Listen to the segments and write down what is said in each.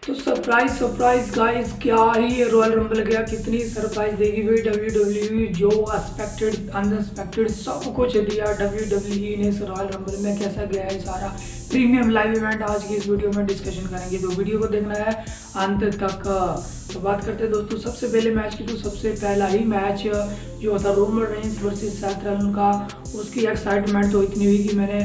तो surprise surprise guys, क्या ही ये रॉयल रंबल गया, कितनी सरप्राइज देगी भाई WWE। जो एक्सपेक्टेड अनएक्सपेक्टेड सब कुछ दिया WWE ने इस रॉयल रंबल में। कैसा गया है सारा प्रीमियम लाइव इवेंट, आज की इस वीडियो में डिस्कशन करेंगे, तो वीडियो को देखना है अंत तक। तो बात करते हैं दोस्तों सबसे पहले मैच की। तो सबसे पहला ही मैच जो था Roman Reigns versus Seth Rollins का, उसकी एक्साइटमेंट तो इतनी हुई कि मैंने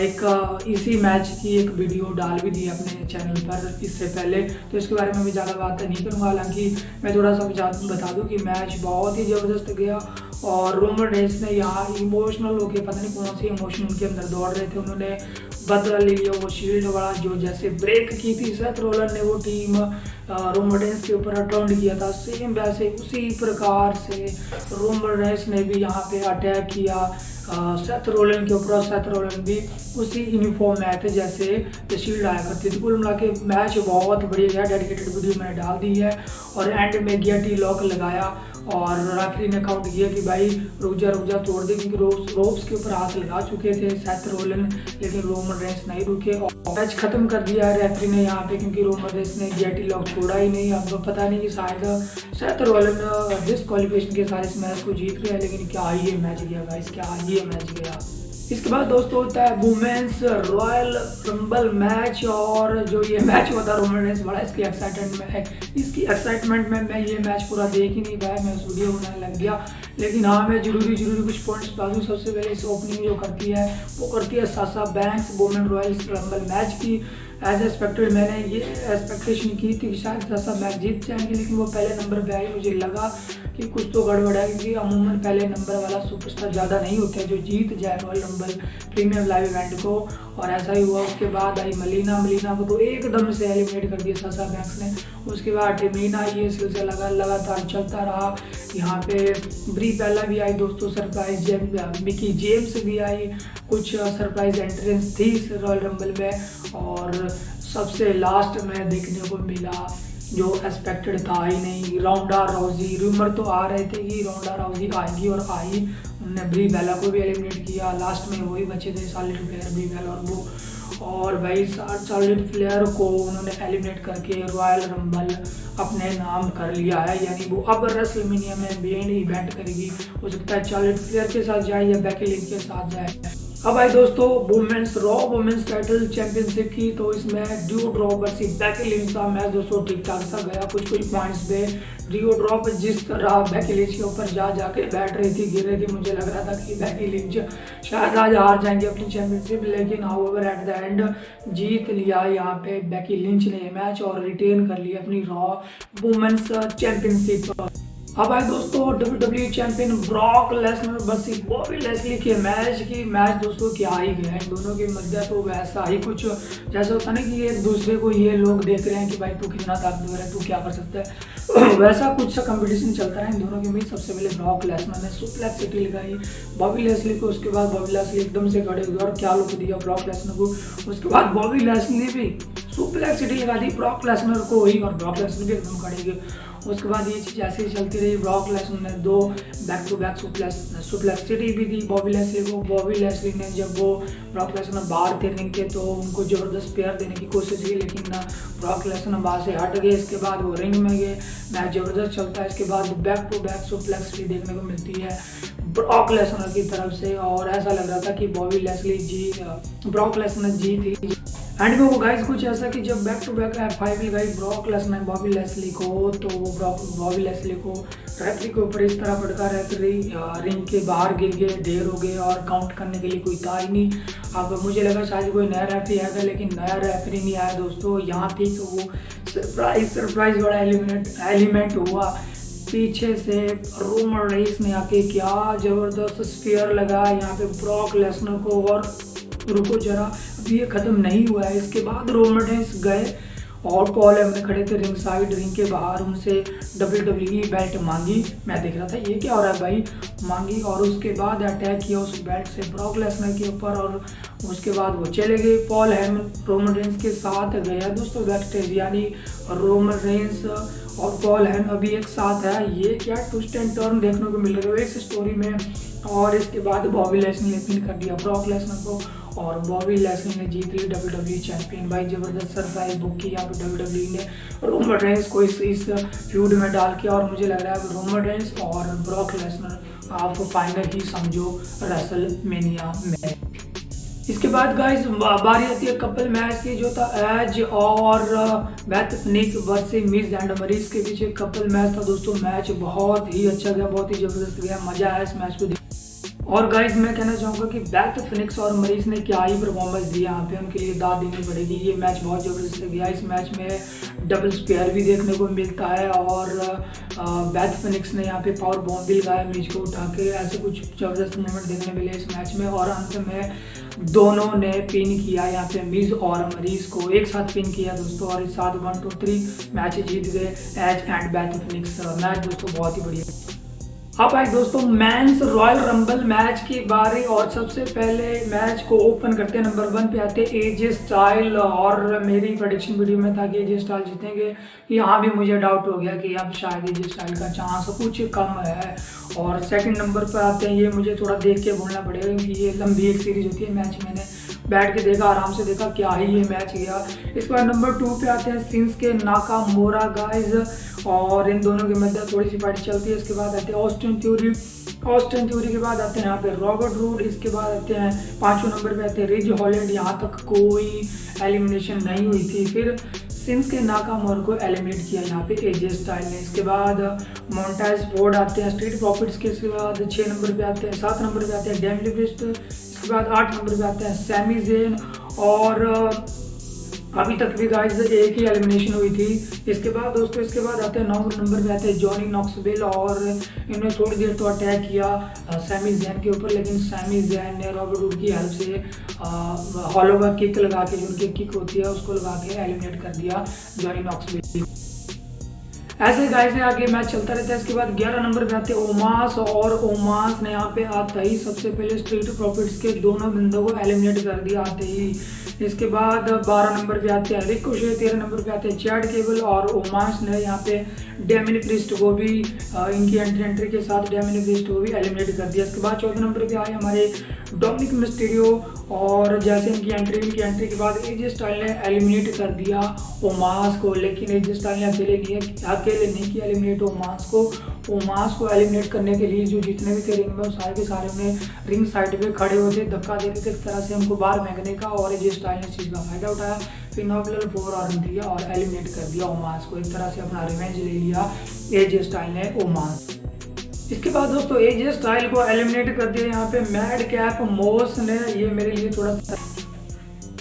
एक इसी मैच की एक वीडियो डाल भी दी अपने चैनल पर इससे पहले, तो इसके बारे में भी ज़्यादा बात नहीं करूँगा। हालांकि मैं थोड़ा सा बता दूँ कि मैच बहुत ही ज़बरदस्त गया और रोमन रेंस ने यहाँ इमोशनल होकर, पता नहीं कौन सी इमोशन उनके अंदर दौड़ रहे थे, उन्होंने बदला ले लिया वो शील्ड वाला जो जैसे ब्रेक की थी सेथ रॉलिंस ने वो टीम रोमन रेंस के ऊपर अटर्न किया था, सेम वैसे उसी प्रकार से रोमन रेंस ने भी यहाँ पे अटैक किया सेथ रॉलिंस के ऊपर। सेथ रॉलिंस भी उसी यूनिफॉर्म में आए थे जैसे शील्ड आया करती थी। कुल मिला के मैच बहुत बढ़िया गया, डेडिकेटेड वीडियो मैंने डाल दी है। और एंड में गियटी लॉक लगाया और रेफरी ने काउंट किया कि भाई रुक जा तोड़ दे, क्योंकि रोप्स के ऊपर हाथ लगा चुके थे सेथ रॉलिंस, लेकिन रोमन रेंस नहीं रुके और मैच खत्म कर दिया है रेफरी ने यहाँ पे, क्योंकि रोमन रेंस ने गियटी लॉक छोड़ा ही नहीं। अब पता नहीं कि शायद सेथ रॉलिंस डिस्क्वालिफिकेशन के सारे इस मैच को जीत गया, लेकिन क्या ही ये मैच गया गाइस, क्या ही ये मैच गया। इसके बाद दोस्तों होता है वुमेन्स रॉयल रंबल मैच, और जो ये मैच हुआ था रोमन रेंस बड़ा इसकी एक्साइटमेंट में मैं ये मैच पूरा देख ही नहीं पाया, मैं उस वीडियो बनाने लग गया। लेकिन हाँ, मैं जरूरी कुछ पॉइंट्स बता दूँ। सबसे पहले इस ओपनिंग जो करती है वो करती है Sasha banks women royal rumble match की। एज एक्सपेक्टेड मैंने ये एक्सपेक्टेशन की थी कि शायद साशा बैंक्स जीत जाएंगे, लेकिन वो पहले नंबर पे आई। मुझे लगा कि कुछ तो गड़बड़ है, क्योंकि अमूमन पहले नंबर वाला सुपरस्टार ज़्यादा नहीं होते जो जीत जाए royal rumble premium live event को, और ऐसा ही हुआ। उसके बाद आई मलीना को तो एकदम से एलिमिनेट कर दिया साशा बैंक्स ने। उसके बाद टेमिना, ये सिलसिला लगातार चलता रहा। यहाँ पे ब्री बेला भी आई दोस्तों, सरप्राइज मिकी जेम्स भी आई, कुछ सरप्राइज एंट्रेंस थी इस रॉयल रंबल में। और सबसे लास्ट में देखने को मिला जो एक्सपेक्टेड था ही नहीं, रोंडा राउजी। रूमर तो आ रहे थे कि रोंडा राउजी आएगी और आई, उन्होंने ब्री बेला को भी एलिमिनेट किया। लास्ट में वही बचे थे सॉलिड प्लेयर ब्री बेला और वो, और भाई सॉलिड प्लेयर को उन्होंने एलिमिनेट करके रॉयल रंबल अपने नाम कर लिया है। यानी वो अब रेसलमेनिया में मेन इवेंट करेगी, हो सकता है सॉलिड प्लेयर के साथ जाए या बेकी लिंच के साथ जाए। अब आए दोस्तों women's raw women's title championship की, तो इसमें drew draw versus Becky Lynch का मैच दोस्तों ठीक ठाक सा गया। कुछ पॉइंट्स पे ड्रू ड्रॉ जिस तरह बेकी लिंच के ऊपर जाके बैठ रही थी, गिर रही थी, मुझे लग रहा था कि बेकी लिंच शायद आज हार जाएंगे अपनी चैंपियनशिप, लेकिन हाउएवर एट द एंड जीत लिया यहाँ पे बेकी लिंच ने मैच और रिटेन कर लिया अपनी रॉ वुमेन्स चैंपियनशिप। अब आए दोस्तों WWE champion Brock Lesnar versus Bobby Lashley के मैच दोस्तों क्या ही गया। इन दोनों के मध्य तो वैसा ही कुछ जैसा होता ना कि एक दूसरे को ये लोग देख रहे हैं कि भाई तू कितना ताकतवर है, तू क्या कर सकता है, वैसा कुछ सा कंपटीशन चलता है इन दोनों के बीच। सबसे पहले ब्रॉक लेसनर ने सुप्लेक्स सिटी लगाई बॉबी लेस्ली को, उसके बाद बॉबी लेस्ली एकदम से खड़े हुए और क्या लुक दिया ब्रॉक लेसनर को। उसके बाद बॉबी लेस्ली भी सुप्लेक्स सिटी लगा दी ब्रॉक लेसनर को ही, और ब्रॉक लेसनर भी एकदम खड़े गए। उसके बाद ये चीज़ ऐसे ही चलती रही। ब्रॉक लेसनर ने 2 back to back suplex city भी दी बॉबी लेस्ली को। बॉबी लेस्ली ने जब वो ब्रॉक लेसनर बाहर थे रिंग के, तो उनको ज़बरदस्त पेयर देने की कोशिश की, लेकिन ब्रॉक लेसनर बाहर से हट गए। इसके बाद वो रिंग में गए, मैच ज़बरदस्त चलता है। इसके बाद back to back suplex city देखने को मिलती है ब्रॉक लेसनर की तरफ से, और ऐसा लग रहा था कि ब्रॉक लेसनर जीत। एंड में वो गाइस कुछ ऐसा कि जब बैक टू बैक F5 लगाई ब्रॉक लेसनर बॉबी लेस्ली को, तो बॉबी लेस्ली को रेफरी के ऊपर इस तरह पटका, रेफरी रिंग के बाहर गिर गए, ढेर हो गए और काउंट करने के लिए कोई था ही नहीं। अब मुझे लगा शायद कोई नया रेफरी आएगा, लेकिन नया रेफरी नहीं आया दोस्तों। यहाँ थी तो वो सरप्राइज वाला एलिमेंट हुआ। पीछे से रोमन रेंस ने आके क्या जबरदस्त स्फीयर लगा यहाँ पे ब्रॉक लेसनर को, और रुको जरा अभी ये खत्म नहीं हुआ है। इसके बाद रोमन रेंस गए और पॉल एवन खड़े थे रिंग साइड, रिंग के बाहर, उनसे WWE बेल्ट मांगी। मैं देख रहा था ये क्या हो रहा है भाई, मांगी, और उसके बाद अटैक किया उस बेल्ट से ब्रॉक लेसनर के ऊपर, और उसके बाद वो चले गए। पॉल हेमन रोमन रेंस के साथ गया दोस्तों बैक स्टेज, यानी रोमन रेंस और पॉल हेमन अभी एक साथ है। ये क्या ट्विस्ट एंड टर्न देखने को मिल रहा है इस स्टोरी में। और इसके बाद बॉबी लेस्ली ने पिन कर दिया ब्रॉक लेसनर को और बॉबी लेस्ली ने जीत ली WWE चैंपियन। भाई जबरदस्त सरप्राइज बुक की यहाँ पे WWE ने रोमन रेंस को इस फ्यूड में डाल के। और मुझे लग रहा है रोमन रेंस और ब्रॉक लेसनर आप फाइनल ही समझो रेसलमेनिया में। इसके बाद गाइस बारी आती है कपल मैच की, जो था एज और Beth Phoenix versus Mizo and मरीज के पीछे कपल मैच था दोस्तों। मैच बहुत ही अच्छा गया, बहुत ही जबरदस्त गया, मजा आया इस मैच को। और गाइस मैं कहना चाहूँगा कि बेथ फिनिक्स और मरीज ने क्या ही परफॉर्मेंस दी यहाँ पे, उनके लिए दाद देनी पड़ेगी। ये मैच बहुत ज़बरदस्त गया। इस मैच में डबल स्पेयर भी देखने को मिलता है और बेथ फिनिक्स ने यहाँ पे पावर बॉम्ब भी लगाया मीज को उठा के। ऐसे कुछ ज़बरदस्त मूवमेंट देखने मिले इस मैच में। और अंत में दोनों ने पिन किया यहाँ पे मिज और मरीज को एक साथ पिन किया दोस्तों, और इस साथ 1, 2, 3 मैच जीत गए Edge and Beth Phoenix. Match दोस्तों बहुत ही बढ़िया। अब आए दोस्तों मेंस रॉयल रंबल मैच की बारी, और सबसे पहले मैच को ओपन करते हैं नंबर 1 पे आते हैं एजे स्टाइल। और मेरी प्रेडिक्शन वीडियो में था कि एजे स्टाइल जीतेंगे। यहाँ भी मुझे डाउट हो गया कि अब शायद एजे स्टाइल का चांस कुछ कम है। और सेकंड नंबर पर आते हैं, ये मुझे थोड़ा देख के बोलना पड़ेगा क्योंकि ये लंबी एक सीरीज होती है। मैच मैंने बैठ के देखा, आराम से देखा, क्या ही ये मैच गया। इसके बाद नंबर 2 पे आते हैं शिंसुके नाकामोरा गाइज, और इन दोनों के मध्य थोड़ी सी फाइट चलती है। इसके बाद आते हैं ऑस्टिन थ्योरी के बाद आते हैं यहाँ पे रॉबर्ट रूड। इसके बाद आते हैं 5वें नंबर पे आते हैं रिज हॉलैंड। यहाँ तक कोई एलिमिनेशन नहीं हुई थी। फिर शिंसुके नाकामोरा को एलिमिनेट किया यहाँ पे एजे स्टाइल ने। इसके बाद मोंटाज फोर्ड आते हैं स्ट्रीट प्रॉफिट्स के। इसके बाद 6 नंबर पे आते हैं, 7 नंबर पे आते हैं डैम लिविस्ट। इसके बाद 8 नंबर पे आते हैं सैमी ज़ेन। और अभी तक भी गाइस एक ही एलिमिनेशन हुई थी। इसके बाद दोस्तों इसके बाद आते हैं 9 नंबर पे आते हैं जॉनी नॉक्सविल, और इन्होंने थोड़ी देर तो अटैक किया सैमी ज़ेन के ऊपर, लेकिन सैमी ज़ेन ने रॉबर्ट वुड की हेल्प से हॉलोवर किक लगा के, जो उनकी किक होती है उसको लगा के एलिमिनेट कर दिया जॉनी नॉक्सविल। ऐसे गाइस आगे मैच चलता रहता है। इसके बाद 11 नंबर पे आते हैं ओमास, और ओमास ने यहाँ पे आते ही सबसे पहले स्ट्रीट प्रॉफिट्स के दोनों बंदों को एलिमिनेट कर दिया आते ही। इसके बाद 12 नंबर पे आते हैं रिकोशे, 13 नंबर पे आते हैं चैड केबल, और ओमास ने यहाँ पे डोमिनिक प्रीस्ट को भी इनकी एंट्री के साथ डोमिनिक प्रीस्ट को भी एलिमिनेट कर दिया। इसके बाद 14 नंबर पे आए हमारे डोमिनिक मिस्टीरियो, और जैसे इनकी एंट्री के बाद एजे स्टाइल ने एलिमिनेट कर दिया ओमास को। लेकिन एजे स्टाइल ने अकेले नहीं किया एलिमिनेट ओमास को। ओमास को एलिमिनेट करने के लिए जो जितने भी थे रिंग में, सारे के सारे उन्हें रिंग साइड पे खड़े होते धक्का देते थे एक तरह से हमको बाहर फेंकने का, और एजे स्टाइल ने इस चीज़ का फायदा उठाया। फिर नॉबलर 4 आर्म दिया और एलिमिनेट कर दिया ओमास को। एक तरह से अपना रिवेंज ले लिया एजे स्टाइल ने ओमास। इसके बाद दोस्तों एजे स्टाइल को एलिमिनेट कर दिया यहाँ पे मैड कैप मोस ने। ये मेरे लिए थोड़ा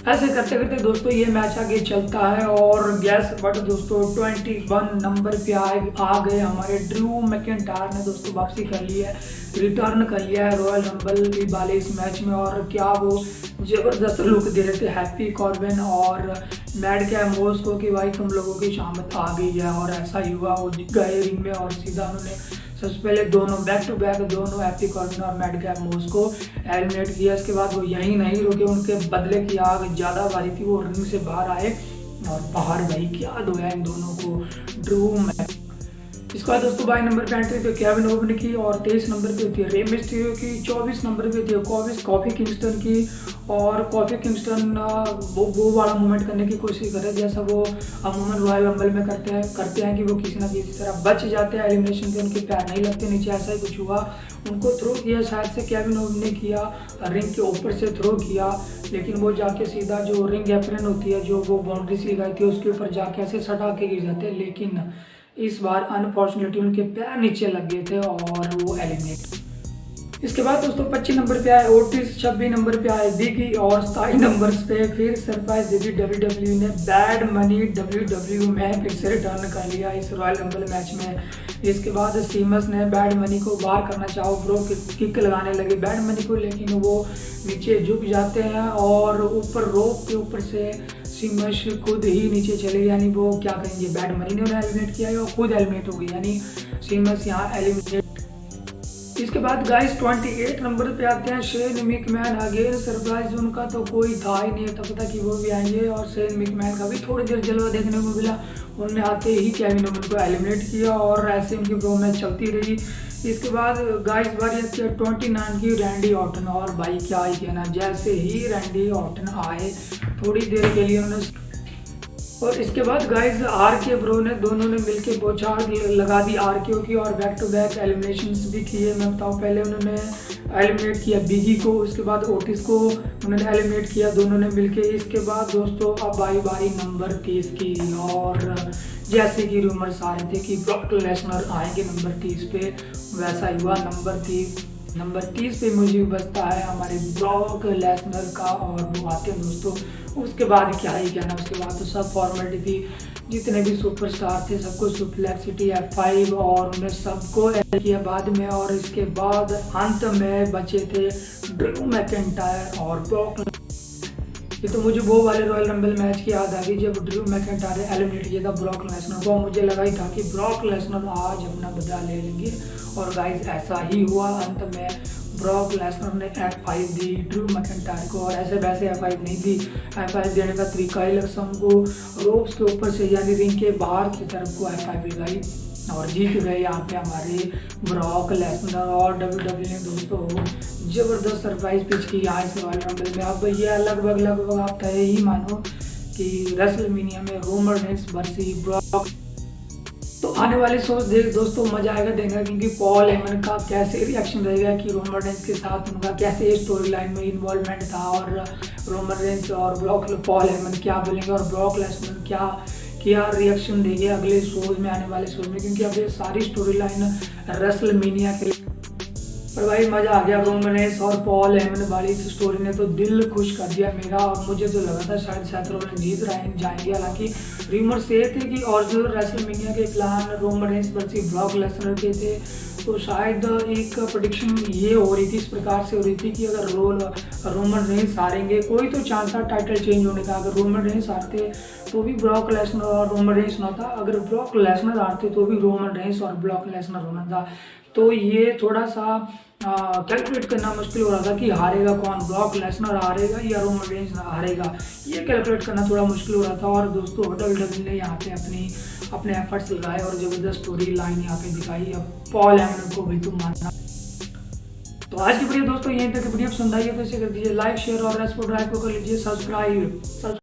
ऐसे करते करते दोस्तों ये मैच आगे चलता है। और गैस बट दोस्तों 21 नंबर पे आ गए हमारे ड्रू मैकिंटायर ने दोस्तों वापसी कर ली है, रिटर्न कर लिया है रॉयल रंबल वाले इस मैच में। और क्या वो जबरदस्त लुक दे रहे थे हैप्पी कॉर्बिन और मैड कैप मोस को कि भाई तुम लोगों की शामत आ गई है। और ऐसा ही हुआ, वो गए रिंग में और सीधा उन्होंने सबसे पहले दोनों बैक टू बैक दोनों हैप्पी कॉर्बिन और मैड कैप मोस को एलिमिनेट किया। इसके बाद वो यहीं नहीं रुके, उनके बदले की आग ज़्यादा भारी थी, वो रिंग से बाहर आए और बाहर भाई क्या धोया इन दोनों को ड्रू में। इसके बाद दोस्तों 22 नंबर पे एंट्री होती है केविन ओवन की, और 23 नंबर पे होती है रे मिस्टीरियो की, 24 नंबर पे होती है कॉफी किंगस्टन की। और कॉफी किंगस्टन वो वाला मूवमेंट करने की कोशिश कर रहे हैं जैसा वो अमूमन रॉयल रंबल में करते हैं कि वो किसी ना किसी तरह बच जाते हैं एलिमिनेशन के, उनके पैर नहीं लगते नीचे। ऐसा ही कुछ हुआ, उनको थ्रो किया शायद से केविन ओवन ने किया, रिंग के ऊपर से थ्रो किया, लेकिन वो जाके सीधा जो रिंग एप्रन होती है जो वो बाउंड्री से लगाई थी उसके ऊपर जाके ऐसे सटा के गिर जाते हैं। लेकिन इस बार अनफॉर्चुनेटली उनके पैर नीचे लग गए थे और वो एलिमिनेट। इसके बाद दोस्तों 25 नंबर पे आए ओटिस, 26 नंबर पे आए बिगी, और 27 नंबर पे फिर सरप्राइज दे दी WWE ने बैड मनी WWE में फिर से रिटर्न कर लिया इस रॉयल रंबल मैच में। इसके बाद सीमस ने बैड मनी को बाहर करना चाहो, ब्रो किक लगाने लगे बैड मनी को, लेकिन वो नीचे झुक जाते हैं और ऊपर रोप के ऊपर से सीमस खुद ही नीचे चले गए। यानी वो क्या करेंगे, बैड मनी ने उन्हें एलिमिनेट किया और खुद एलिमिनेट हो गई, यानी सीमस यहाँ एलिमिनेट। इसके इसके बाद गाइस 28 नंबर पे आते हैं शेन मैकमैन अगेन। सरप्राइज उनका तो कोई था ही नहीं, तब पता कि वो भी आएंगे। और शेन मैकमैन का भी थोड़ी देर जलवा देखने को मिला, उन्होंने आते ही केविन ओवन को एलिमिनेट किया और ऐसे उनकी प्रो मैच चलती रही। इसके बाद गाइस बारी आती है 29 की रैंडी ऑर्टन। और भाई क्या ही कहना, जैसे ही रैंडी ऑर्टन आए थोड़ी देर के लिए उन्होंने, और इसके बाद गाइस आर के ब्रो ने दोनों ने मिलके बौछार लगा दी आर के की, और बैक टू बैक एलिमिनेशंस भी किए। मैं बताऊँ, पहले उन्होंने एलिमिनेट किया बिगी को, उसके बाद ओटिस को उन्होंने एलिमिनेट किया दोनों ने मिलके। इसके बाद दोस्तों अब आई बारी नंबर 30 की, और जैसे कि रूमर्स आ रहे थे कि ब्रॉक लेसनर आएंगे नंबर 30 पे, वैसा ही हुआ। नंबर 30 पे मुझे बचता है हमारे ब्रॉक लेसनर का, और वो आते हैं दोस्तों। उसके बाद क्या ही कहना, उसके बाद तो सब फॉर्मेलिटी थी, जितने भी सुपरस्टार थे सबको सुप्लेक्सिटी F5 और उन्हें सबको ऐड किया बाद में। और इसके बाद अंत में बचे थे ड्रू मैकिंटायर और ब्रॉक। ये तो मुझे वो वाले रॉयल रंबल मैच की याद आ गई जब ड्रू मैकिंटायर एलिमिनेट किया था ब्रॉक लेसनर को। मुझे लगा ही था कि ब्रॉक लेसनर आज अपना बदला ले लेंगे, और गाइस ऐसा ही हुआ। अंत में ब्रॉक लेसनर ने F5 दी ड्रू मैकिंटायर को, और ऐसे वैसे F5 नहीं दी। F5 देने का तरीका ही लक्ष्म को रोप्स के ऊपर से यानी रिंग के बाहर की तरफ को F5 लगाई, और जीत गए यहाँ पे हमारे ब्रॉक लेसनर। और WWE ने दोस्तों जबरदस्त सरप्राइज पिच की यहाँ इस रॉयल रंबल में। अब ये लगभग आप तय ही मानो कि रेसलमेनिया में रोमन रेंस वर्सेस ब्रॉक। तो आने वाले शोज देख दोस्तों मजा आएगा देखना, क्योंकि पॉल हेमन का कैसे रिएक्शन रहेगा कि रोमन रेंस के साथ उनका कैसे स्टोरी लाइन में इन्वॉल्वमेंट था, और रोमन रेंस और पॉल हेमन क्या बोलेंगे, और ब्रॉक लेसनर क्या रिएक्शन देंगे अगले शोज में, आने वाले शोज में, क्योंकि अब ये सारी स्टोरी लाइन रेसलमेनिया के लिए। पर भाई मजा आ गया, रोमन रेंस और पॉल हेमन वाली इस स्टोरी ने तो दिल खुश कर दिया मेरा। और मुझे तो लगा था शायद सेथ रॉलिंस जीत जाएंगे, हालांकि रूमर्स ये थे कि ओरिजिनल रेसलमेनिया के plan Roman Reigns versus Brock Lesnar के थे। तो शायद एक प्रेडिक्शन ये हो रही थी, इस प्रकार से हो रही थी कि अगर रोमन रेंस हारेंगे, कोई तो चांस था टाइटल चेंज होने का। अगर रोमन रेंस हारते तो भी ब्रॉक लेसनर और रोमन रेंस ना था, अगर ब्रॉक लेसनर हारते तो भी रोमन रेंस और ब्रॉक लेसनर होना था। तो ये थोड़ा सा कैलकुलेट करना मुश्किल हो रहा था कि हारेगा कौन, ब्रॉक लेसनर हारेगा या रोमन रेंस हारेगा, ये कैलकुलेट करना थोड़ा मुश्किल हो रहा था। और दोस्तों WWE ने यहाँ पे अपने एफर्ट्स लगाए और जबरदस्त स्टोरी लाइन यहाँ पे दिखाई। अब पॉल हेमन को भी तुम मानना। तो आज की वीडियो दोस्तों यहीं तक। वीडियो पसंद आई है तो इसे कर दीजिए लाइक, शेयर, और रेस्पो ड्राइव को कर लीजिए सब्सक्राइब।